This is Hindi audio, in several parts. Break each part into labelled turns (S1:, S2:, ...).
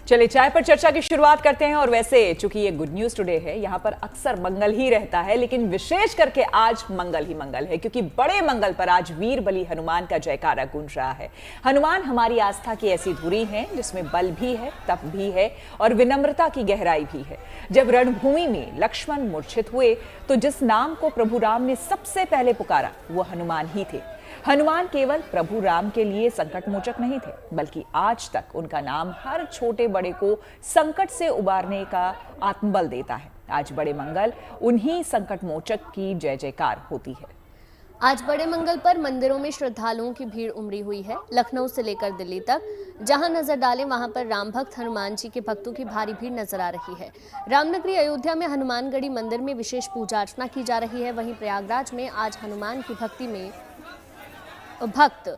S1: चलिए चाय पर चर्चा की शुरुआत करते हैं। और वैसे चूंकि ये गुड न्यूज टुडे है, यहाँ पर अक्सर मंगल ही रहता है, लेकिन विशेष करके आज मंगल ही मंगल है, क्योंकि बड़े मंगल पर आज वीर बली हनुमान का जयकारा गूंज रहा है। हनुमान हमारी आस्था की ऐसी धुरी है जिसमें बल भी है, तप भी है और विनम्रता की गहराई भी है। जब रणभूमि में लक्ष्मण मूर्छित हुए तो जिस नाम को प्रभु राम ने सबसे पहले पुकारा वो हनुमान ही थे। हनुमान केवल प्रभु राम के लिए संकट मोचक नहीं थे, बल्कि आज तक उनका नाम हर छोटे बड़े को संकट से उबारने का आत्मबल देता है। आज बड़े मंगल उन्हीं संकट मोचक की जय जयकार होती है।
S2: आज बड़े मंगल पर मंदिरों में श्रद्धालुओं की भीड़ उमड़ी हुई है। लखनऊ से लेकर दिल्ली तक जहां नजर डालें वहां पर राम भक्त हनुमान जी के भक्तों की भारी भीड़ नजर आ रही है। रामनगरी अयोध्या में हनुमानगढ़ी मंदिर में विशेष पूजा अर्चना की जा रही है। वहीं प्रयागराज में आज हनुमान की भक्ति में भक्त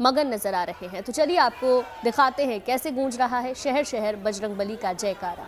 S2: मगन नजर आ रहे हैं। तो चलिए आपको दिखाते हैं कैसे गूंज रहा है शहर शहर बजरंगबली का जयकारा।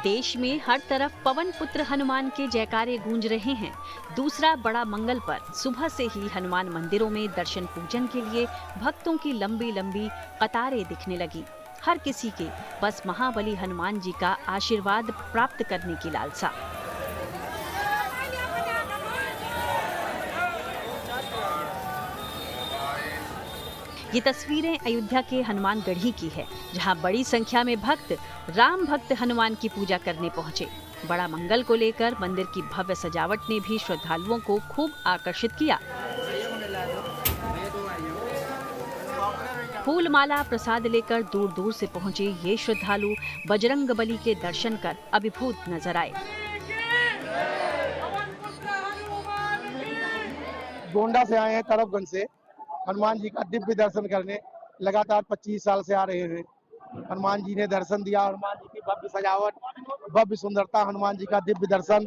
S3: देश में हर तरफ पवन पुत्र हनुमान के जयकारे गूंज रहे हैं। दूसरा बड़ा मंगल पर सुबह से ही हनुमान मंदिरों में दर्शन पूजन के लिए भक्तों की लंबी लंबी कतारें दिखने लगी। हर किसी के बस महाबली हनुमान जी का आशीर्वाद प्राप्त करने की लालसा। ये तस्वीरें अयोध्या के हनुमानगढ़ी की है, जहां बड़ी संख्या में भक्त राम भक्त हनुमान की पूजा करने पहुंचे। बड़ा मंगल को लेकर मंदिर की भव्य सजावट ने भी श्रद्धालुओं को खूब आकर्षित किया। फूल माला प्रसाद लेकर दूर दूर से पहुंचे ये श्रद्धालु बजरंगबली के दर्शन कर अभिभूत नजर आए।
S4: गोंडा से आए हैं, तरफगंज से, हनुमान जी का दिव्य दर्शन करने लगातार 25 साल से आ रहे हैं। हनुमान जी ने दर्शन दिया, हनुमान जी की भव्य सजावट, भव्य सुंदरता, हनुमान जी का दिव्य दर्शन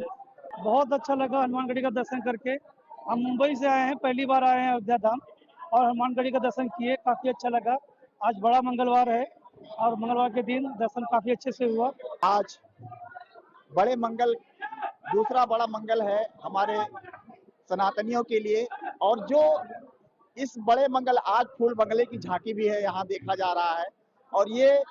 S5: बहुत अच्छा लगा। हनुमानगढ़ी का दर्शन करके हम मुंबई से आए हैं, पहली बार आए हैं अयोध्या धाम और हनुमानगढ़ी का दर्शन किए, काफी अच्छा लगा। आज बड़ा मंगलवार है और मंगलवार के दिन दर्शन काफी अच्छे से हुआ।
S6: आज बड़े मंगल, दूसरा बड़ा मंगल है हमारे सनातनियों के लिए। और जो इस बड़े मंगल आज फूल बंगले की झांकी भी है, यहाँ देखा जा रहा है। और ये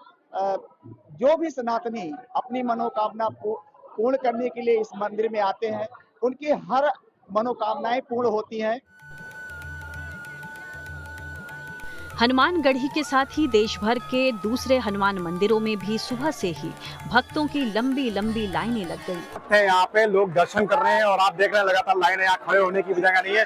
S6: जो भी सनातनी अपनी मनोकामना पूर्ण करने के लिए इस मंदिर में आते हैं, उनकी हर मनोकामनाएं पूर्ण होती हैं।
S3: हनुमानगढ़ी के साथ ही देश भर के दूसरे हनुमान मंदिरों में भी सुबह से ही भक्तों की लंबी लंबी लाइनें लग गई।
S7: यहाँ पे लोग दर्शन कर रहे हैं और आप देख रहे हैं लगातार लाइनें, यहाँ खड़े होने की भी जगह नहीं है।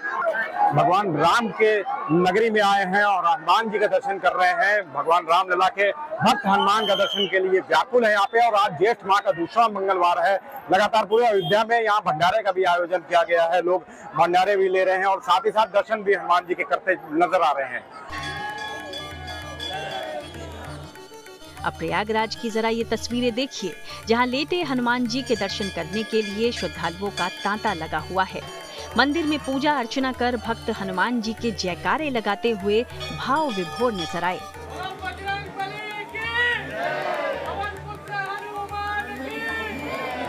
S7: भगवान राम के नगरी में आए हैं और हनुमान जी का दर्शन कर रहे हैं। भगवान रामलला के भक्त हनुमान का दर्शन के लिए व्याकुल है यहाँ पे। और आज ज्येष्ठ माह का दूसरा मंगलवार है। लगातार पूरे अयोध्या में यहाँ भंडारे का भी आयोजन किया गया है। लोग भंडारे भी ले रहे हैं और साथ ही साथ दर्शन भी हनुमान जी के करते नजर आ रहे हैं।
S3: अब प्रयागराज की जरा ये तस्वीरें देखिए, जहां लेटे हनुमान जी के दर्शन करने के लिए श्रद्धालुओं का तांता लगा हुआ है। मंदिर में पूजा अर्चना कर भक्त हनुमान जी के जयकारे लगाते हुए भाव विभोर नजर आए।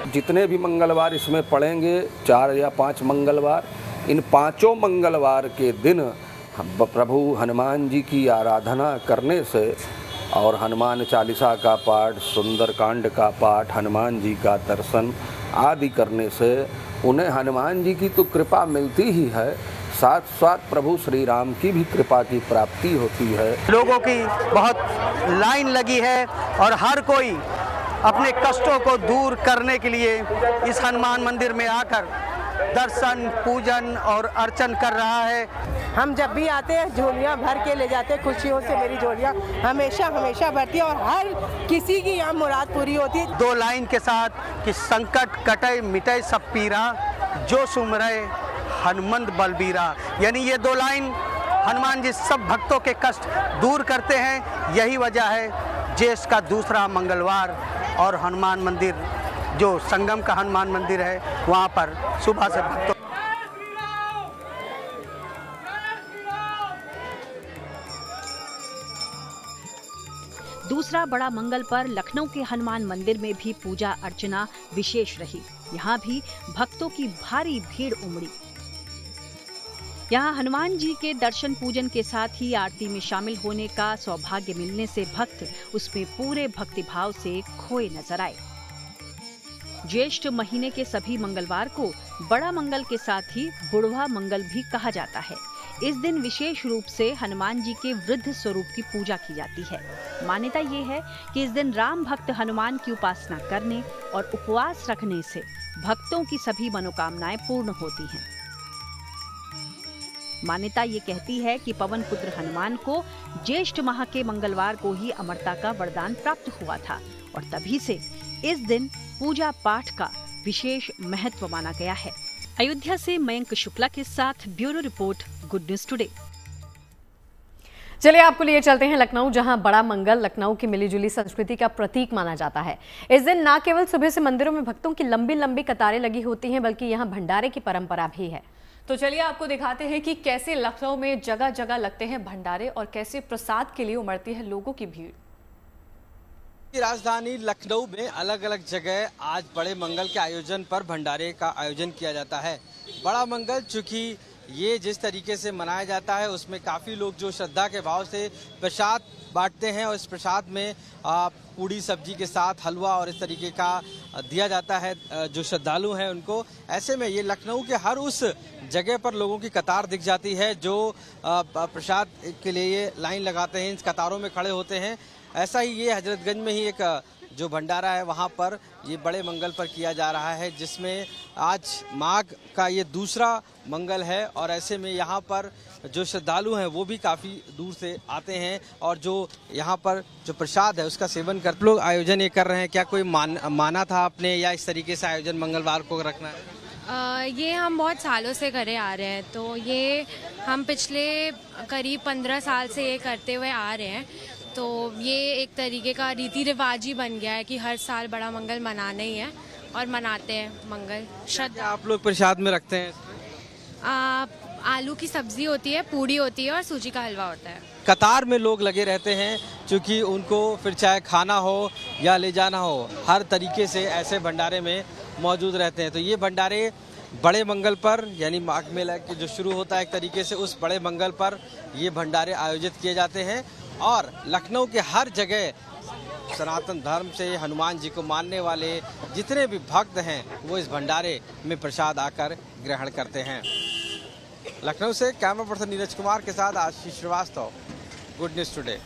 S8: जितने भी मंगलवार इसमें पड़ेंगे, 4 या 5 मंगलवार, इन 5 मंगलवार के दिन प्रभु हनुमान जी की आराधना करने से और हनुमान चालीसा का पाठ, सुंदरकांड का पाठ, हनुमान जी का दर्शन आदि करने से उन्हें हनुमान जी की तो कृपा मिलती ही है, साथ साथ प्रभु श्री राम की भी कृपा की प्राप्ति होती है।
S9: लोगों की बहुत लाइन लगी है और हर कोई अपने कष्टों को दूर करने के लिए इस हनुमान मंदिर में आकर दर्शन, पूजन और अर्चन कर रहा है।
S10: हम जब भी आते हैं झोलियाँ भर के ले जाते हैं। खुशियों से मेरी झोलियाँ हमेशा हमेशा भरती है और हर किसी की यहाँ मुराद पूरी होती है।
S9: 2 लाइन के साथ कि संकट कटे मिटे सब पीरा, जो सुमरे हनुमंत बलबीरा। यानी ये 2 लाइन हनुमान जी सब भक्तों के कष्ट दूर करते हैं। यही वजह है ज्येष्ठ का दूसरा मंगलवार और हनुमान मंदिर, जो संगम का हनुमान मंदिर है, वहाँ पर सुबह से भक्तों
S3: दूसरा बड़ा मंगल पर लखनऊ के हनुमान मंदिर में भी पूजा अर्चना विशेष रही। यहाँ भी भक्तों की भारी भीड़ उमड़ी। यहाँ हनुमान जी के दर्शन पूजन के साथ ही आरती में शामिल होने का सौभाग्य मिलने से भक्त उसमें पूरे भक्तिभाव से खोए नजर आए। ज्येष्ठ महीने के सभी मंगलवार को बड़ा मंगल के साथ ही बुढ़वा मंगल भी कहा जाता है। इस दिन विशेष रूप से हनुमान जी के वृद्ध स्वरूप की पूजा की जाती है। मान्यता ये है कि इस दिन राम भक्त हनुमान की उपासना करने और उपवास रखने से भक्तों की सभी मनोकामनाएं पूर्ण होती हैं। मान्यता ये कहती है कि पवन पुत्र हनुमान को ज्येष्ठ माह के मंगलवार को ही अमरता का वरदान प्राप्त हुआ था और तभी से इस दिन पूजा पाठ का विशेष महत्व माना गया है। अयोध्या से मयंक शुक्ला के साथ bureau report, good news today.
S11: चलिए आपको लिए चलते हैं लखनऊ, जहां बड़ा मंगल लखनऊ की मिलीजुली संस्कृति का प्रतीक माना जाता है। इस दिन न केवल सुबह से मंदिरों में भक्तों की लंबी लंबी कतारें लगी होती हैं, बल्कि यहां भंडारे की परंपरा भी है। तो चलिए आपको दिखाते हैं कि कैसे लखनऊ में जगह जगह लगते हैं भंडारे और कैसे प्रसाद के लिए उमड़ती है लोगों की भीड़।
S12: राजधानी लखनऊ में अलग अलग जगह आज बड़े मंगल के आयोजन पर भंडारे का आयोजन किया जाता है। बड़ा मंगल चूंकि ये जिस तरीके से मनाया जाता है उसमें काफ़ी लोग जो श्रद्धा के भाव से प्रसाद बांटते हैं और इस प्रसाद में पूड़ी सब्जी के साथ हलवा और इस तरीके का दिया जाता है जो श्रद्धालु हैं उनको। ऐसे में ये लखनऊ के हर उस जगह पर लोगों की कतार दिख जाती है जो प्रसाद के लिए लाइन लगाते हैं, इन कतारों में खड़े होते हैं। ऐसा ही ये हजरतगंज में ही एक जो भंडारा है वहाँ पर ये बड़े मंगल पर किया जा रहा है, जिसमें आज माघ का ये दूसरा मंगल है और ऐसे में यहाँ पर जो श्रद्धालु हैं वो भी काफ़ी दूर से आते हैं और जो यहाँ पर जो प्रसाद है उसका सेवन करते लोग आयोजन ये कर रहे हैं। क्या कोई माना था आपने या इस तरीके से आयोजन मंगलवार को रखना है?
S13: ये हम बहुत सालों से करे आ रहे हैं, तो ये हम पिछले करीब 15 साल से ये करते हुए आ रहे हैं। तो ये एक तरीके का रीति रिवाज ही बन गया है कि हर साल बड़ा मंगल मनाना ही है और मनाते हैं मंगल। श्रद्धा
S12: आप लोग प्रसाद में रखते हैं?
S13: आलू की सब्जी होती है, पूड़ी होती है और सूजी का हलवा होता है।
S12: कतार में लोग लगे रहते हैं क्योंकि उनको फिर चाहे खाना हो या ले जाना हो हर तरीके से ऐसे भंडारे में मौजूद रहते हैं। तो ये भंडारे बड़े मंगल पर यानी माघ मेला के जो शुरू होता है एक तरीके से उस बड़े मंगल पर ये भंडारे आयोजित किए जाते हैं और लखनऊ के हर जगह सनातन धर्म से हनुमान जी को मानने वाले जितने भी भक्त हैं वो इस भंडारे में प्रसाद आकर ग्रहण करते हैं। लखनऊ से कैमरा पर्सन नीरज कुमार के साथ आशीष श्रीवास्तव, गुड न्यूज टुडे।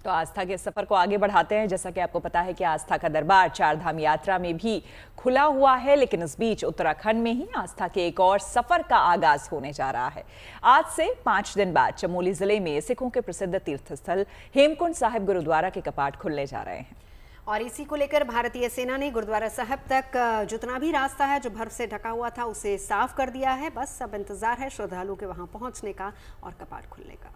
S1: तो आस्था के सफर को आगे बढ़ाते हैं। जैसा कि आपको पता है कि आस्था का दरबार चारधाम यात्रा में भी खुला हुआ है, लेकिन इस बीच उत्तराखंड में ही आस्था के एक और सफर का आगाज होने जा रहा है। आज से 5 दिन बाद चमोली जिले में सिखों के प्रसिद्ध तीर्थस्थल हेमकुंड साहिब गुरुद्वारा के कपाट खुलने जा रहे हैं
S14: और इसी को लेकर भारतीय सेना ने गुरुद्वारा साहिब तक जितना भी रास्ता है जो बर्फ से ढका हुआ था उसे साफ कर दिया है। बस अब इंतजार है श्रद्धालुओं के वहां पहुंचने का और कपाट खुलने का।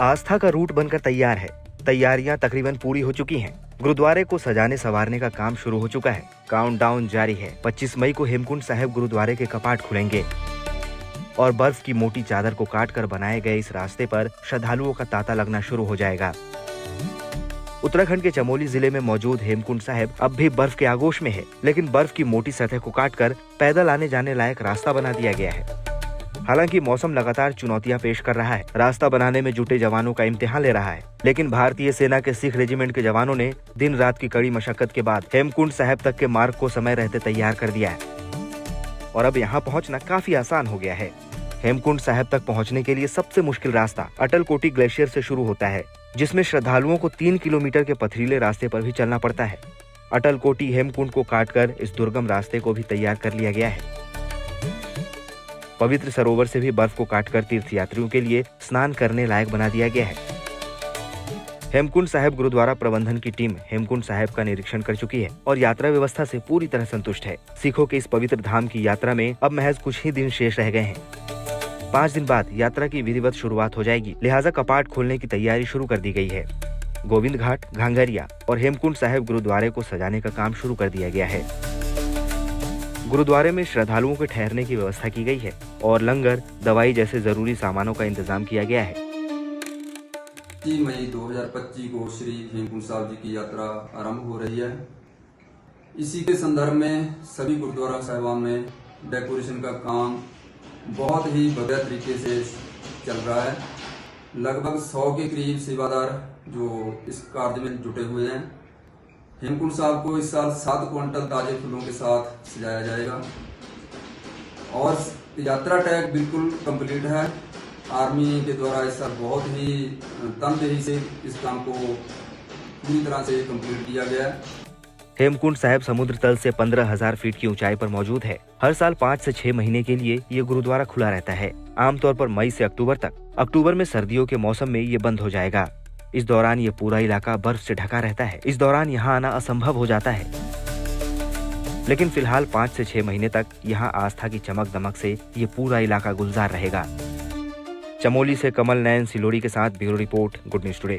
S15: आस्था का रूट बनकर तैयार है। तैयारियां तकरीबन पूरी हो चुकी हैं। गुरुद्वारे को सजाने संवारने का काम शुरू हो चुका है। काउंटडाउन जारी है। 25 मई को हेमकुंड साहिब गुरुद्वारे के कपाट खुलेंगे और बर्फ की मोटी चादर को काटकर बनाए गए इस रास्ते पर श्रद्धालुओं का तांता लगना शुरू हो जाएगा। उत्तराखंड के चमोली जिले में मौजूद हेमकुंड साहिब अब भी बर्फ के आगोश में है, लेकिन बर्फ की मोटी सतह को काटकर पैदल आने जाने लायक रास्ता बना दिया गया है। हालांकि मौसम लगातार चुनौतियां पेश कर रहा है। रास्ता बनाने में जुटे जवानों का इम्तिहान ले रहा है, लेकिन भारतीय सेना के सिख रेजिमेंट के जवानों ने दिन रात की कड़ी मशक्कत के बाद हेमकुंड साहिब तक के मार्ग को समय रहते तैयार कर दिया है और अब यहाँ पहुँचना काफी आसान हो गया है। हेमकुंड साहिब तक पहुँचने के लिए सबसे मुश्किल रास्ता अटल कोटी ग्लेशियर से शुरू होता है, जिसमें श्रद्धालुओं को 3 किलोमीटर के पथरीले रास्ते पर भी चलना पड़ता है। अटल कोटी हेमकुंड को काटकर इस दुर्गम रास्ते को भी तैयार कर लिया गया है। पवित्र सरोवर से भी बर्फ को काटकर तीर्थयात्रियों के लिए स्नान करने लायक बना दिया गया है। हेमकुंड साहिब गुरुद्वारा प्रबंधन की टीम हेमकुंड साहिब का निरीक्षण कर चुकी है और यात्रा व्यवस्था से पूरी तरह संतुष्ट है। सिखों के इस पवित्र धाम की यात्रा में अब महज कुछ ही दिन शेष रह गए हैं। 5 दिन बाद यात्रा की विधिवत शुरुआत हो जाएगी, लिहाजा कपाट खोलने की तैयारी शुरू कर दी गई है। गोविंद घाट, घांगरिया और हेमकुंड साहिब गुरुद्वारे को सजाने का काम शुरू कर दिया गया है। गुरुद्वारे में श्रद्धालुओं के ठहरने की व्यवस्था की गई है। और लंगर, दवाई जैसे जरूरी सामानों का इंतजाम किया गया है।
S16: 30 मई 2025 को श्री हेमकुंड साहिब जी की यात्रा आरंभ हो रही है। इसी के संदर्भ में सभी गुरुद्वारा साहिबान में डेकोरेशन का काम बहुत ही बढ़िया तरीके से चल रहा है। लगभग 100 के करीब सेवादार जो इस कार्य में जुटे हुए हैं। हेमकुंड साहिब को इस साल 7 क्विंटल ताजे फूलों के साथ सजाया जाएगा और यात्रा टैग बिल्कुल कंप्लीट है। आर्मी के द्वारा इस साल बहुत ही तनदेही से इस काम को पूरी तरह से कंप्लीट किया गया है।
S15: हेमकुंड साहिब समुद्र तल से 15,000 फीट की ऊंचाई पर मौजूद है। हर साल 5 से 6 महीने के लिए ये गुरुद्वारा खुला रहता है, आमतौर पर मई से अक्टूबर तक। अक्टूबर में सर्दियों के मौसम में ये बंद हो जाएगा। इस दौरान ये पूरा इलाका बर्फ से ढका रहता है। इस दौरान यहाँ आना असंभव हो जाता है, लेकिन फिलहाल 5 से 6 महीने तक यहाँ आस्था की चमक दमक से ये पूरा इलाका गुलजार रहेगा। चमोली से कमल नयन सिलोड़ी के साथ bureau report, good news today.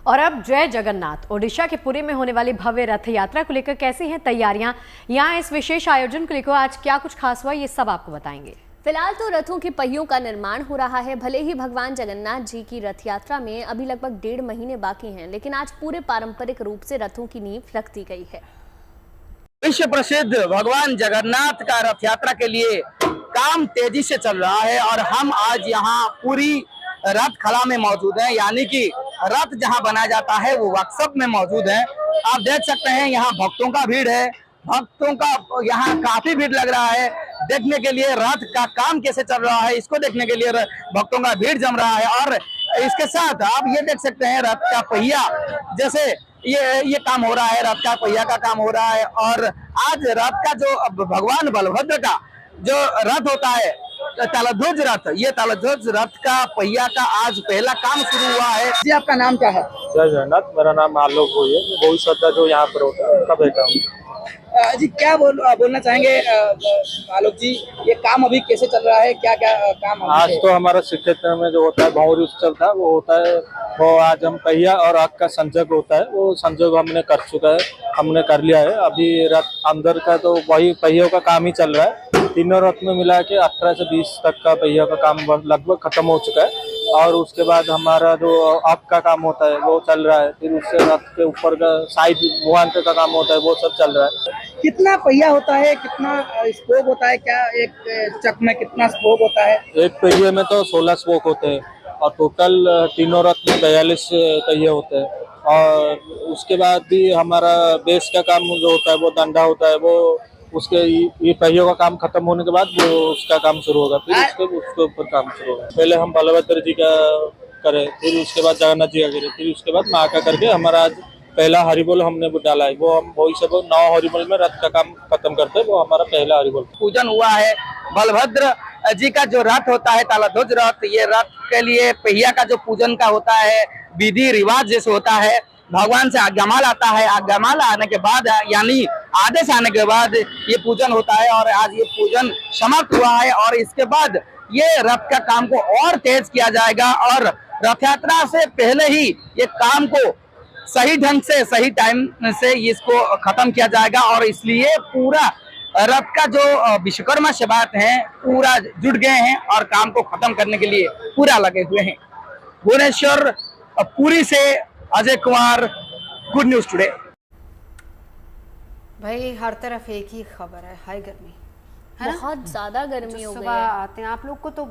S11: और अब जय जगन्नाथ। ओडिशा के पुरी में होने वाली भव्य रथ यात्रा को लेकर कैसी हैं तैयारियां, यहाँ इस विशेष आयोजन को लेकर आज क्या कुछ खास हुआ, ये सब आपको बताएंगे।
S2: फिलहाल तो रथों के पहियों का निर्माण हो रहा है। भले ही भगवान जगन्नाथ जी की रथ यात्रा में अभी लगभग 1.5 महीने बाकी हैं, लेकिन आज पूरे पारंपरिक रूप से रथों की नींव रख दी गई है।
S17: विश्व प्रसिद्ध भगवान जगन्नाथ का रथ यात्रा के लिए काम तेजी से चल रहा है और हम आज यहाँ पूरी रथ खला में मौजूद हैं, यानी कि रथ जहाँ बनाया जाता है वो वर्कशॉप में मौजूद है। आप देख सकते हैं यहाँ भक्तों का भीड़ है, भक्तों का यहाँ काफी भीड़ लग रहा है देखने के लिए रथ का काम कैसे चल रहा है। इसको देखने के लिए भक्तों का भीड़ जम रहा है और इसके साथ आप ये देख सकते हैं रथ का पहिया, जैसे ये काम हो रहा है, रथ का पहिया का काम हो रहा है। और आज रथ का जो भगवान बलभद्र का जो रथ होता है तालध्वज रथ, ये तालध्वज रथ का पहिया का आज पहला काम शुरू हुआ है। जी आपका नाम क्या है?
S18: जय जगन्नाथ, मेरा नाम आलोक भोई है। बहुत श्रद्धा जो यहाँ पर होता है उनका बेटा हूँ।
S17: जी क्या बोलना चाहेंगे आलोक जी, ये काम अभी कैसे चल रहा है, क्या क्या काम?
S18: आज तो हमारा श्रीक्षेत्र में जो होता है भंवरी उत्सव था वो होता है, वो आज हम पहिया और रथ का संजोग होता है, वो संजोग हमने कर चुका है, हमने कर लिया है। अभी रथ अंदर का तो वही पहियों का काम ही चल रहा है। तीनों रथ में मिला के 18 से 20 तक का पहिया का काम लगभग खत्म हो चुका है और उसके बाद हमारा जो अप का काम होता है वो चल रहा है। फिर उससे रथ के ऊपर का साइड मुहांक का काम होता है वो सब चल रहा है।
S17: कितना पहिया होता है, कितना स्पोक होता है, क्या एक चक में कितना स्पोक होता है?
S18: एक पहिए में तो 16 स्पोक होते हैं और टोटल तीनों रथ में 42 पहिए होते हैं। और उसके बाद भी हमारा बेस का काम जो होता है वो डंडा होता है, वो उसके ये पहियों का काम खत्म होने के बाद वो उसका काम शुरू होगा, फिर उसके ऊपर काम शुरू होगा। पहले हम बलभद्र जी का करें, फिर उसके बाद जगन्नाथ जी का करें, फिर उसके बाद माँ का करके हमारा आज पहला हरिबोल हमने डाला है। वो हम वही सब 9 हरिबोल में रथ का काम खत्म करते हैं, वो हमारा पहला हरिबोल।
S17: पूजन हुआ है बलभद्र जी का जो रथ होता है तालध्वज रथ, ये रथ के लिए पहिया का जो पूजन का होता है विधि रिवाज जैसे होता है, भगवान से आज्ञामाल आता है, आज्ञामाल आने के बाद यानी आदेश आने के बाद ये पूजन होता है और आज ये पूजन समाप्त हुआ है और इसके बाद ये रथ का काम को और तेज किया जाएगा और रथ यात्रा से पहले ही ये काम को सही ढंग से सही टाइम से इसको खत्म किया जाएगा और इसलिए पूरा रथ का जो विश्वकर्मा सेवायत हैं पूरा जुट गए हैं और काम को खत्म करने के लिए पूरा लगे हुए हैं। भुवनेश्वर पुरी से Ajay Kumar, good news today.
S14: भाई हर तरफ एक ही खबर है, हाई गर्मी है,
S2: बहुत ज्यादा गर्मी हो गई है।
S14: सुबह आते हैं आप लोग को तो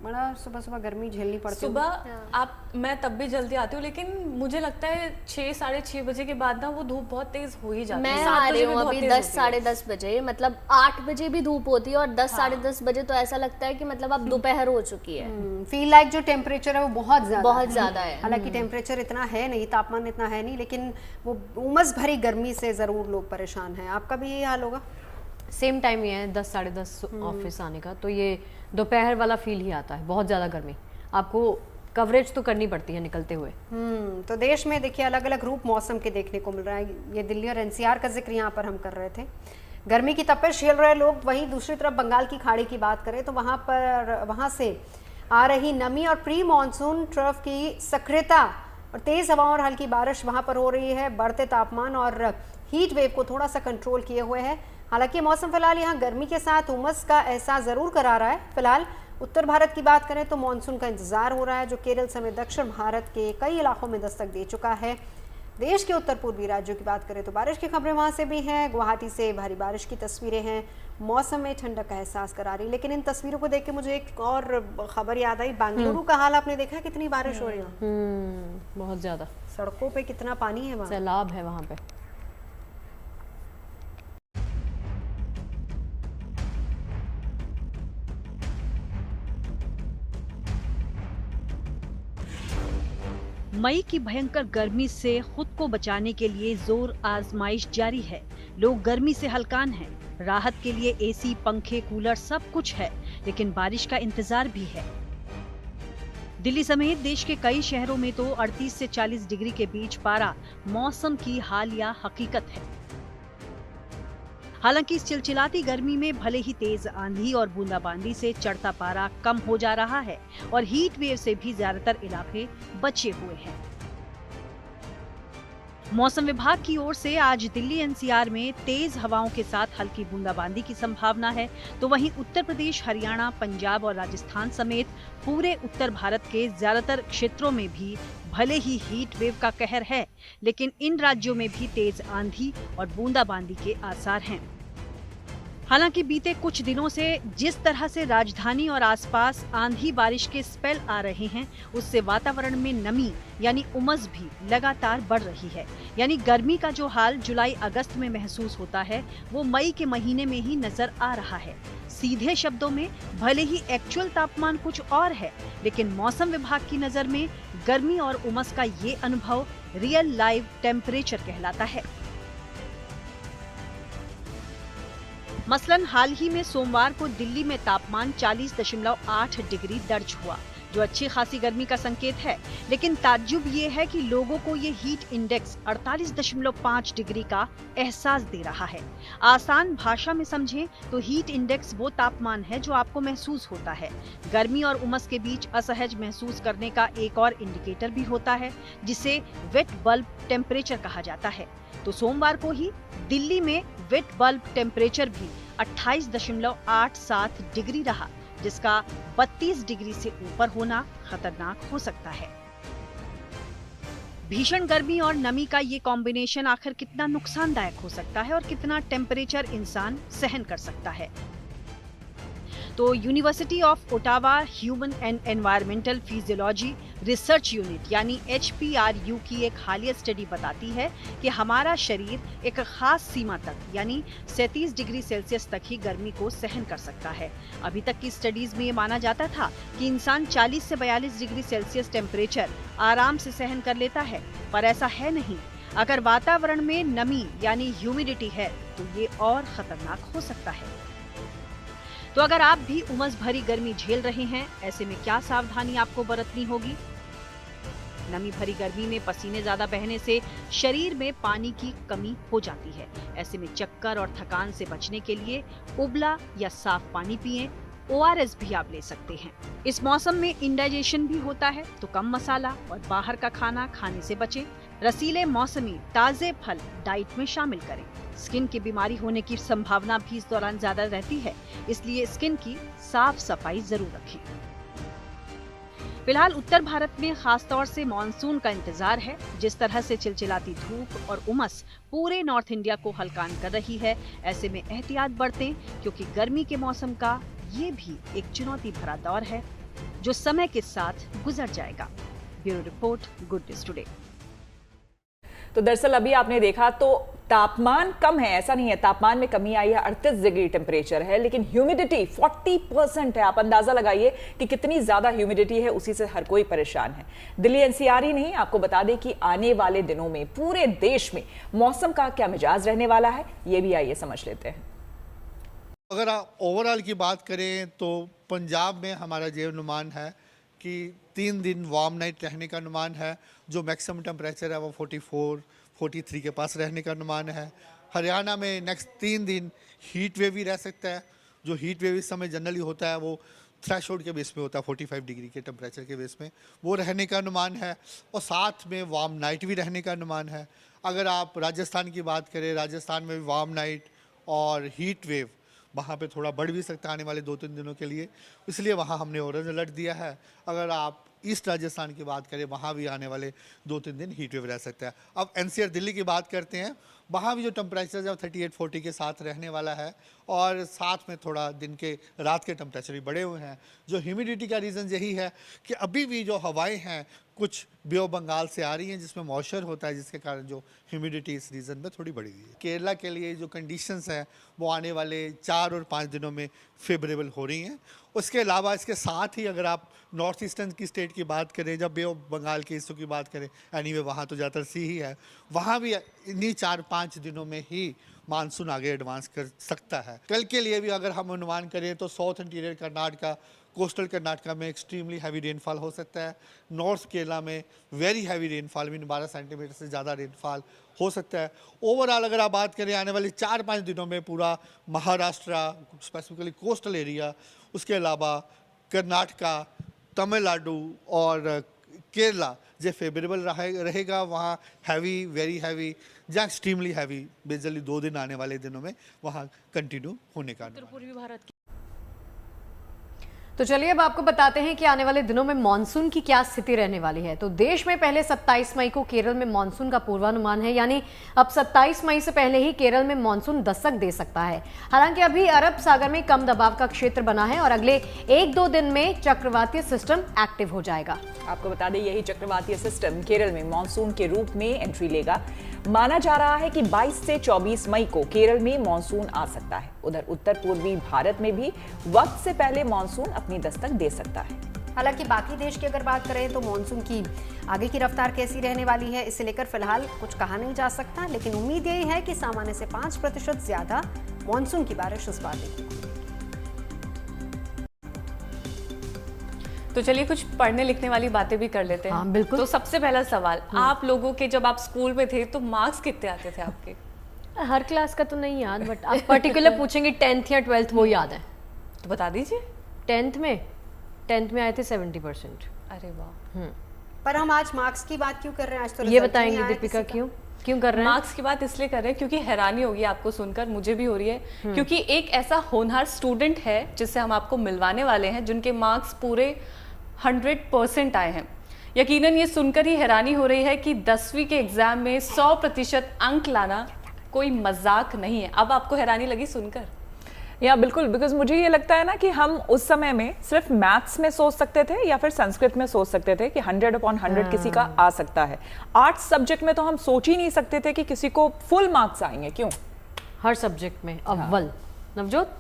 S14: बड़ा सुबह सुबह गर्मी झेलनी पड़ती है।
S19: सुबह मैं तब भी जल्दी आती हूँ, लेकिन मुझे लगता है 6 साढ़े 6 बजे के बाद ना वो धूप बहुत तेज हो ही जाती है।
S2: मैं आ रही हूँ अभी 10 साढ़े 10 बजे, मतलब 8 बजे भी धूप होती है और 10 साढ़े 10 बजे तो ऐसा लगता है कि मतलब अब दोपहर हो चुकी है।
S14: फील लाइक जो टेम्परेचर है वो बहुत ज्यादा
S2: है।
S14: हालांकि टेम्परेचर इतना है नहीं, तापमान इतना है नहीं, लेकिन वो उमस भरी गर्मी से जरूर लोग परेशान हैं। आपका भी यही हाल होगा?
S11: सेम टाइम ही है 10 साढ़े 10 ऑफिस आने का, तो ये दोपहर वाला फील ही आता है। बहुत ज़्यादा गर्मी, आपको कवरेज तो करनी पड़ती है निकलते हुए।
S14: तो देश में देखिए अलग अलग रूप मौसम के देखने को मिल रहा है। ये दिल्ली और एनसीआर का जिक्र यहाँ पर हम कर रहे थे। गर्मी की तपिश झेल रहे लोग, वहीं दूसरी तरफ बंगाल की खाड़ी की बात करें तो वहाँ से आ रही नमी और प्री मानसून ट्रफ की सक्रियता और तेज़ हवाओं और हल्की बारिश वहाँ पर हो रही है। बढ़ते तापमान और हीट वेव को थोड़ा सा कंट्रोल किए हुए है। हालांकि मौसम फिलहाल यहाँ गर्मी के साथ उमस का एहसास ज़रूर करा रहा है। फिलहाल उत्तर भारत की बात करें तो मानसून का इंतजार हो रहा है, जो केरल समेत दक्षिण भारत के कई इलाकों में दस्तक दे चुका है। देश के उत्तर पूर्वी राज्यों की बात करें तो बारिश की खबरें वहां से भी हैं। गुवाहाटी से भारी बारिश की तस्वीरें हैं। मौसम में ठंडक का एहसास करा रही, लेकिन इन तस्वीरों को देख के मुझे एक और खबर याद आई। बेंगलुरु का हाल आपने देखा, कितनी बारिश हो रही है,
S11: बहुत ज्यादा।
S14: सड़कों पे कितना पानी है, वहाँ
S11: सैलाब है वहाँ पे।
S3: मई की भयंकर गर्मी से खुद को बचाने के लिए जोर आजमाइश जारी है। लोग गर्मी से हलकान हैं। राहत के लिए एसी, पंखे, कूलर सब कुछ है, लेकिन बारिश का इंतजार भी है। दिल्ली समेत देश के कई शहरों में तो 38 से 40 डिग्री के बीच पारा मौसम की हालिया हकीकत है। हालांकि इस चिलचिलाती गर्मी में भले ही तेज आंधी और बूंदाबांदी से चढ़ता पारा कम हो जा रहा है और हीट वेव से भी ज्यादातर इलाके बचे हुए हैं। मौसम विभाग की ओर से आज दिल्ली एनसीआर में तेज हवाओं के साथ हल्की बूंदाबांदी की संभावना है, तो वहीं उत्तर प्रदेश, हरियाणा, पंजाब और राजस्थान समेत पूरे उत्तर भारत के ज्यादातर क्षेत्रों में भी भले ही हीट वेव का कहर है, लेकिन इन राज्यों में भी तेज आंधी और बूंदाबांदी के आसार हैं। हालांकि बीते कुछ दिनों से जिस तरह से राजधानी और आसपास आंधी बारिश के स्पेल आ रहे हैं, उससे वातावरण में नमी यानी उमस भी लगातार बढ़ रही है। यानी गर्मी का जो हाल जुलाई अगस्त में महसूस होता है, वो मई के महीने में ही नजर आ रहा है। सीधे शब्दों में भले ही एक्चुअल तापमान कुछ और है, लेकिन मौसम विभाग की नजर में गर्मी और उमस का ये अनुभव रियल लाइव टेम्परेचर कहलाता है। मसलन हाल ही में सोमवार को दिल्ली में तापमान 40.8 डिग्री दर्ज हुआ, जो अच्छी खासी गर्मी का संकेत है। लेकिन ताज्जुब ये है कि लोगों को ये हीट इंडेक्स 48.5 डिग्री का एहसास दे रहा है। आसान भाषा में समझें तो हीट इंडेक्स वो तापमान है जो आपको महसूस होता है। गर्मी और उमस के बीच असहज महसूस करने का एक और इंडिकेटर भी होता है, जिसे वेट बल्ब टेम्परेचर कहा जाता है। तो सोमवार को ही दिल्ली में वेट बल्ब टेम्परेचर भी 28.87 डिग्री रहा, जिसका 32 डिग्री से ऊपर होना खतरनाक हो सकता है। भीषण गर्मी और नमी का ये कॉम्बिनेशन आखिर कितना नुकसानदायक हो सकता है और कितना टेम्परेचर इंसान सहन कर सकता है। तो university of Ottawa human and environmental physiology research unit यानी HPRU की एक हालिया स्टडी बताती है कि हमारा शरीर एक खास सीमा तक यानी 37 डिग्री सेल्सियस तक ही गर्मी को सहन कर सकता है। अभी तक की स्टडीज में ये माना जाता था कि इंसान 40 से 42 डिग्री सेल्सियस टेम्परेचर आराम से सहन कर लेता है, पर ऐसा है नहीं। अगर वातावरण में नमी यानी ह्यूमिडिटी है तो ये और खतरनाक हो सकता है। तो अगर आप भी उमस भरी गर्मी झेल रहे हैं, ऐसे में क्या सावधानी आपको बरतनी होगी? नमी भरी गर्मी में पसीने ज्यादा बहने से शरीर में पानी की कमी हो जाती है। ऐसे में चक्कर और थकान से बचने के लिए उबला या साफ पानी पिएं। ORS भी आप ले सकते हैं। इस मौसम में इंडाइजेशन भी होता है, तो कम मसाला और बाहर का खाना खाने से बचें। रसीले मौसमी ताजे फल डाइट में शामिल करें। स्किन की बीमारी होने की संभावना भी इस दौरान ज्यादा रहती है, इसलिए स्किन की साफ सफाई जरूर रखें। फिलहाल उत्तर भारत में खास तौर से मानसून का इंतजार है। जिस तरह से चिलचिलाती धूप और उमस पूरे नॉर्थ इंडिया को हलकान कर रही है, ऐसे में एहतियात बरतें, क्योंकि गर्मी के मौसम का ये भी एक चुनौती भरा दौर है जो समय के साथ गुजर जाएगा। Bureau report, good news today.
S1: तो दरअसल अभी आपने देखा तो तापमान कम है, ऐसा नहीं है, तापमान में कमी आई है, 38 डिग्री टेम्परेचर है, लेकिन ह्यूमिडिटी 40% है। आप अंदाजा लगाइए कि कितनी ज्यादा ह्यूमिडिटी है, उसी से हर कोई परेशान है। दिल्ली NCR ही नहीं, आपको बता दें कि आने वाले दिनों में पूरे देश में मौसम का क्या मिजाज रहने वाला है, ये भी आइए समझ लेते हैं।
S20: अगर आप ओवरऑल की बात करें तो पंजाब में हमारा ये अनुमान है कि 3 दिन वार्म नाइट रहने का अनुमान है। जो मैक्सिमम टेम्परेचर है वो 44-43 के पास रहने का अनुमान है। हरियाणा में नेक्स्ट 3 दिन हीट वेव ही रह सकता है। जो हीट वेव इस समय जनरली होता है वो थ्रेशोल्ड के बेस में होता है 45 डिग्री के टेम्परेचर के बेस में, वो रहने का अनुमान है। और साथ में वार्म नाइट भी रहने का अनुमान है। अगर आप राजस्थान की बात करें, राजस्थान में भी वार्म नाइट और हीट वेव वहाँ पे थोड़ा बढ़ भी सकता है आने वाले 2-3 दिनों के लिए, इसलिए वहाँ हमने ऑरेंज अलर्ट दिया है। अगर आप ईस्ट राजस्थान की बात करें, वहाँ भी आने वाले 2-3 दिन हीट वेव रह सकता है। अब एनसीआर दिल्ली की बात करते हैं, वहाँ भी जो टेम्परेचर है 38-40 के साथ रहने वाला है और साथ में थोड़ा दिन के रात के टेम्परेचर भी बढ़े हुए हैं। जो ह्यूमिडिटी का रीज़न यही है कि अभी भी जो हवाएं हैं कुछ बे ऑफ बंगाल से आ रही हैं जिसमें मॉइस्चर होता है, जिसके कारण जो ह्यूमिडिटी इस रीजन में थोड़ी बढ़ी हुई है। केरला के लिए जो कंडीशंस हैं वो आने वाले 4 और 5 दिनों में फेवरेबल हो रही हैं। उसके अलावा इसके साथ ही अगर आप नॉर्थ ईस्टर्न की स्टेट की बात करें, जब बे ऑफ बंगाल के हिस्सों की बात करें, एनीवे वहाँ तो ज़्यादातर सी ही है, वहाँ भी इन्हीं 4-5 दिनों में ही मानसून आगे एडवांस कर सकता है। कल के लिए भी अगर हम अनुमान करें तो south interior Karnataka, coastal Karnataka में एक्सट्रीमली हैवी रेनफॉल हो सकता है। नॉर्थ केरला में very heavy rainfall, mean 12 centimetre से ज़्यादा रेनफॉल हो सकता है। ओवरऑल अगर आप बात करें आने वाले 4-5 दिनों में पूरा महाराष्ट्र, स्पेसिफिकली कोस्टल एरिया, उसके अलावा कर्नाटका, तमिलनाडु और केरला जो फेवरेबल रहेगा, वहाँ हैवी, वेरी हैवी या एक्सट्रीमली हैवी बेसिकली 2 दिन आने वाले दिनों में वहाँ कंटिन्यू होने का।
S11: उत्तर पूर्वी भारत की तो चलिए अब आपको बताते हैं कि आने वाले दिनों में मानसून की क्या स्थिति रहने वाली है। तो देश में पहले 27 मई को केरल में मानसून का पूर्वानुमान है, यानी अब 27 मई से पहले ही केरल में मानसून दस्तक दे सकता है। हालांकि अभी अरब सागर में कम दबाव का क्षेत्र बना है और अगले 1-2 दिन में चक्रवातीय सिस्टम एक्टिव हो जाएगा।
S1: आपको बता दें यही चक्रवातीय सिस्टम केरल में मानसून के रूप में एंट्री लेगा। माना जा रहा है कि 22 से 24 मई को केरल में मानसून आ सकता है। उधर उत्तर पूर्वी भारत में भी वक्त से पहले मानसून अपनी दस्तक दे सकता है।
S14: हालांकि बाकी देश की अगर बात करें तो मानसून की आगे की रफ्तार कैसी रहने वाली है, इसे लेकर फिलहाल कुछ कहा नहीं जा सकता, लेकिन उम्मीद यही है कि सामान्य से 5% ज्यादा मानसून की बारिश इस बार देखने को।
S19: तो चलिए कुछ पढ़ने लिखने वाली बातें भी कर लेते हैं।
S11: हाँ, बिल्कुल।
S19: तो सबसे पहला सवाल, आप लोगों के जब आप स्कूल में थे तो मार्क्स कितने आते थे आपके?
S11: हर क्लास का तो नहीं याद, बट आप पर्टिकुलर पूछेंगे 10th या 12th वो याद है
S19: तो बता दीजिए।
S11: 10th में आए थे 70%।
S19: अरे वाह।
S14: पर हम आज मार्क्स की बात क्यों कर रहे हैं? आज तो
S11: ये बताएंगे दीपिका क्यों कर रहे हैं?
S19: मार्क्स की बात इसलिए कर रहे हैं क्योंकि हैरानी होगी आपको सुनकर, मुझे भी हो रही है, क्योंकि एक ऐसा होनहार स्टूडेंट है जिससे हम आपको मिलवाने वाले हैं जिनके मार्क्स पूरे 100% आए हैं। यकीनन ये सुनकर ही हैरानी हो रही है कि 10वीं के एग्जाम में 100% अंक लाना कोई मजाक नहीं है। अब आपको हैरानी लगी सुनकर?
S1: या बिल्कुल, बिकॉज मुझे ये लगता है ना कि हम उस समय में सिर्फ मैथ्स में सोच सकते थे या फिर संस्कृत में सोच सकते थे कि 100/100 किसी का आ सकता है। आर्ट्स सब्जेक्ट में तो हम सोच ही नहीं सकते थे कि किसी को फुल मार्क्स आएंगे। क्यों?
S11: हर सब्जेक्ट में अव्वल। नवजोत?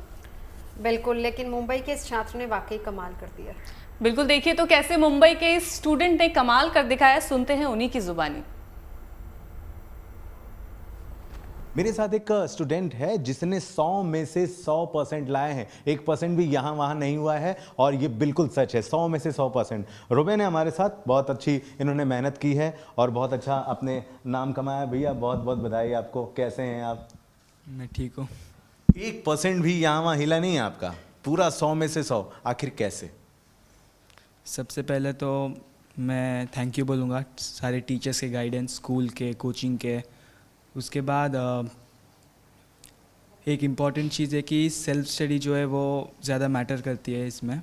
S14: बिल्कुल, लेकिन मुंबई के इस छात्र ने वाकई कमाल कर दिया।
S19: बिल्कुल, देखिए तो कैसे मुंबई के इस स्टूडेंट ने कमाल कर दिखाया, सुनते हैं उन्हीं की जुबानी।
S21: मेरे साथ एक स्टूडेंट है जिसने 100 में से 100% लाए हैं। 1% भी यहाँ वहाँ नहीं हुआ है और ये बिल्कुल सच है, 100 में से 100%। रुबेन है हमारे साथ, बहुत अच्छी इन्होंने मेहनत की है और बहुत अच्छा अपने नाम कमाया। भैया बहुत बहुत बधाई आपको। कैसे हैं आप?
S22: मैं ठीक हूँ।
S21: 1% भी यहाँ वहाँ हिला नहीं है आपका, पूरा 100 में से 100। आखिर कैसे?
S22: सबसे पहले तो मैं थैंक यू बोलूँगा सारे टीचर्स के गाइडेंस, स्कूल के, कोचिंग के। उसके बाद एक इम्पॉर्टेंट चीज़ है कि सेल्फ स्टडी जो है वो ज़्यादा मैटर करती है इसमें।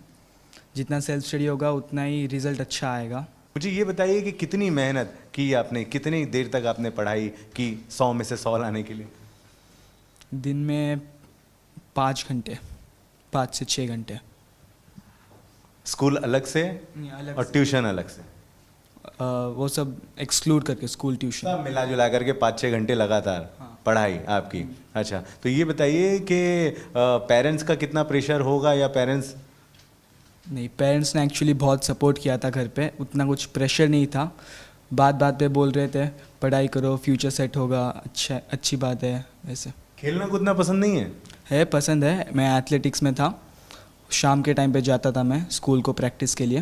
S22: जितना सेल्फ स्टडी होगा उतना ही रिज़ल्ट अच्छा आएगा।
S21: मुझे ये बताइए कि कितनी मेहनत की आपने, कितनी देर तक आपने पढ़ाई की 100 में से 100 लाने के लिए?
S22: दिन में 5 घंटे, 5 से 6 घंटे।
S21: स्कूल अलग से
S22: अलग
S21: और
S22: से।
S21: ट्यूशन अलग से?
S22: वो सब एक्सक्लूड करके स्कूल ट्यूशन
S21: सब मिला जुला करके 5-6 घंटे लगातार पढ़ाई आपकी। अच्छा, तो ये बताइए कि पेरेंट्स का कितना प्रेशर होगा या पेरेंट्स?
S22: नहीं, पेरेंट्स ने एक्चुअली बहुत सपोर्ट किया था घर पे, उतना कुछ प्रेशर नहीं था। बात बात पे बोल रहे थे पढ़ाई करो, फ्यूचर सेट होगा, अच्छा अच्छी बात है। वैसे
S21: खेलना कूदना पसंद नहीं है?
S22: है, पसंद है। मैं एथलेटिक्स में था, शाम के टाइम पे जाता था मैं स्कूल को प्रैक्टिस के लिए।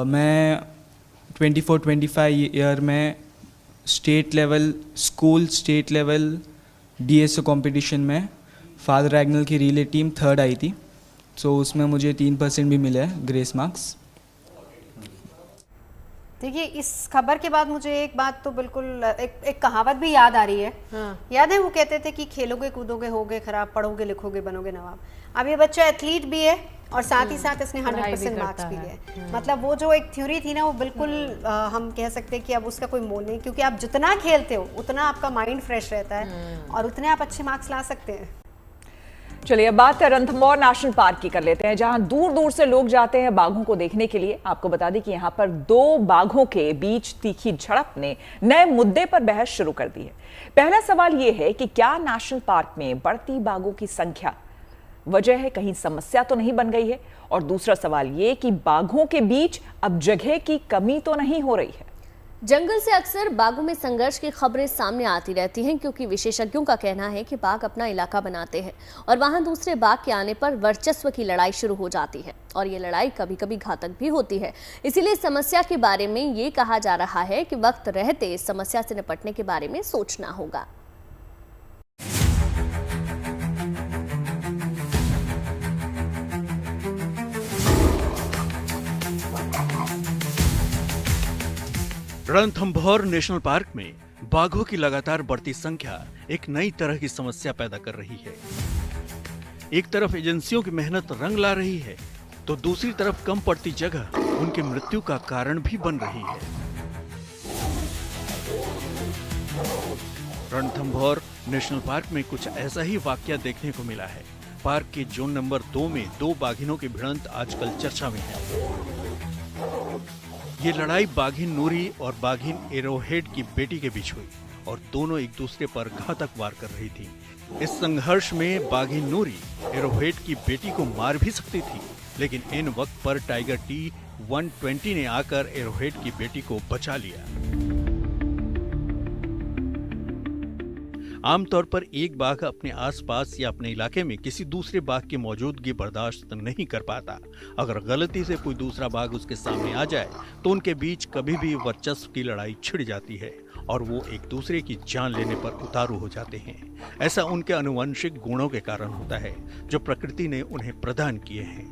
S22: मैं 24-25 ईयर में state level, school state level DSO competition में फादर रैगनल की रिले टीम 3rd आई थी। सो उसमें मुझे 3% भी मिले हैं ग्रेस मार्क्स।
S14: देखिए, इस खबर के बाद मुझे एक बात तो बिल्कुल एक कहावत भी याद आ रही है। याद है, वो कहते थे कि खेलोगे कूदोगे होगे खराब, पढ़ोगे लिखोगे बनोगे नवाब। अब ये बच्चा एथलीट भी है और साथ ही साथ इसने 100% मार्क्स भी लिए। मतलब वो जो एक थ्योरी थी ना, वो बिल्कुल हम कह सकते हैं कि अब उसका कोई मोल नहीं, क्योंकि आप जितना खेलते हो उतना आपका माइंड फ्रेश रहता है और उतने आप अच्छे मार्क्स ला सकते हैं।
S1: चलिए, अब बात रणथंभौर नेशनल पार्क की कर लेते हैं, जहां दूर दूर से लोग जाते हैं बाघों को देखने के लिए। आपको बता दें कि यहां पर 2 बाघों के बीच तीखी झड़प ने नए मुद्दे पर बहस शुरू कर दी है। पहला सवाल यह है कि क्या नेशनल पार्क में बढ़ती बाघों की संख्या वजह है, कहीं समस्या तो नहीं बन गई है? और दूसरा सवाल यह कि बाघों के बीच अब जगह की कमी तो नहीं हो रही है?
S2: जंगल से अक्सर बाघों में संघर्ष की खबरें सामने आती रहती हैं, क्योंकि विशेषज्ञों का कहना है कि बाघ अपना इलाका बनाते हैं और वहां दूसरे बाघ के आने पर वर्चस्व की लड़ाई शुरू हो जाती है और ये लड़ाई कभी कभी घातक भी होती है। इसीलिए समस्या के बारे में ये कहा जा रहा है कि वक्त रहते इस समस्या से निपटने के बारे में सोचना होगा।
S4: रणथंभौर नेशनल पार्क में बाघों की लगातार बढ़ती संख्या एक नई तरह की समस्या पैदा कर रही है। एक तरफ एजेंसियों की मेहनत रंग ला रही है, तो दूसरी तरफ कम पड़ती जगह उनकी मृत्यु का कारण भी बन रही है। रणथंभौर नेशनल पार्क में कुछ ऐसा ही वाकया देखने को मिला है। पार्क के जोन नंबर 2 में 2 बाघिनों की भिड़ंत आजकल चर्चा में है। ये लड़ाई बाघिन नूरी और बाघिन एरोहेड की बेटी के बीच हुई और दोनों एक दूसरे पर घातक वार कर रही थी। इस संघर्ष में बाघिन नूरी एरोहेड की बेटी को मार भी सकती थी, लेकिन इन वक्त पर टाइगर T-120 ने आकर एरोहेड की बेटी को बचा लिया। आमतौर पर एक बाघ अपने आसपास या अपने इलाके में किसी दूसरे बाघ की मौजूदगी बर्दाश्त नहीं कर पाता। अगर गलती से कोई दूसरा बाघ उसके सामने आ जाए तो उनके बीच कभी भी वर्चस्व की लड़ाई छिड़ जाती है और वो एक दूसरे की जान लेने पर उतारू हो जाते हैं। ऐसा उनके आनुवंशिक गुणों के कारण होता है जो प्रकृति ने उन्हें प्रदान किए हैं।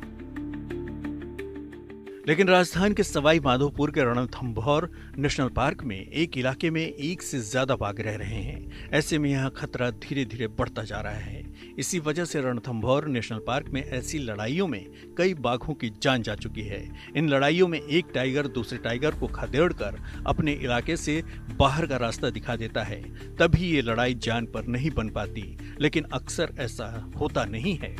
S4: लेकिन राजस्थान के सवाई माधोपुर के रणथंभौर नेशनल पार्क में एक इलाके में एक से ज्यादा बाघ रह रहे हैं। ऐसे में यहाँ खतरा धीरे धीरे बढ़ता जा रहा है। इसी वजह से रणथंभौर नेशनल पार्क में ऐसी लड़ाइयों में कई बाघों की जान जा चुकी है। इन लड़ाइयों में एक टाइगर दूसरे टाइगर को खदेड़कर अपने इलाके से बाहर का रास्ता दिखा देता है। तभी ये लड़ाई जान पर नहीं बन पाती, लेकिन अक्सर ऐसा होता नहीं है।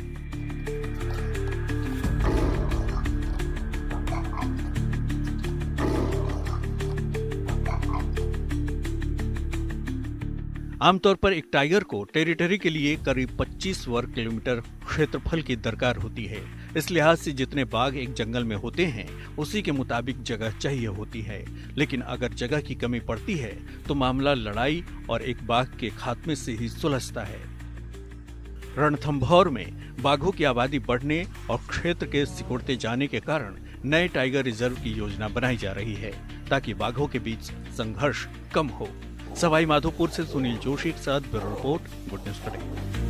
S4: आमतौर पर एक टाइगर को टेरिटरी के लिए करीब 25 वर्ग किलोमीटर क्षेत्रफल की दरकार होती है। इस लिहाज से जितने बाघ एक जंगल में होते हैं उसी के मुताबिक जगह चाहिए होती है। लेकिन अगर जगह की कमी पड़ती है तो मामला लड़ाई और एक बाघ के खात्मे से ही सुलझता है। रणथंभौर में बाघों की आबादी बढ़ने और क्षेत्र के सिकुड़ते जाने के कारण नए टाइगर रिजर्व की योजना बनाई जा रही है ताकि बाघों के बीच संघर्ष कम हो। सवाई माधोपुर से सुनील जोशी के साथ bureau report, good news today.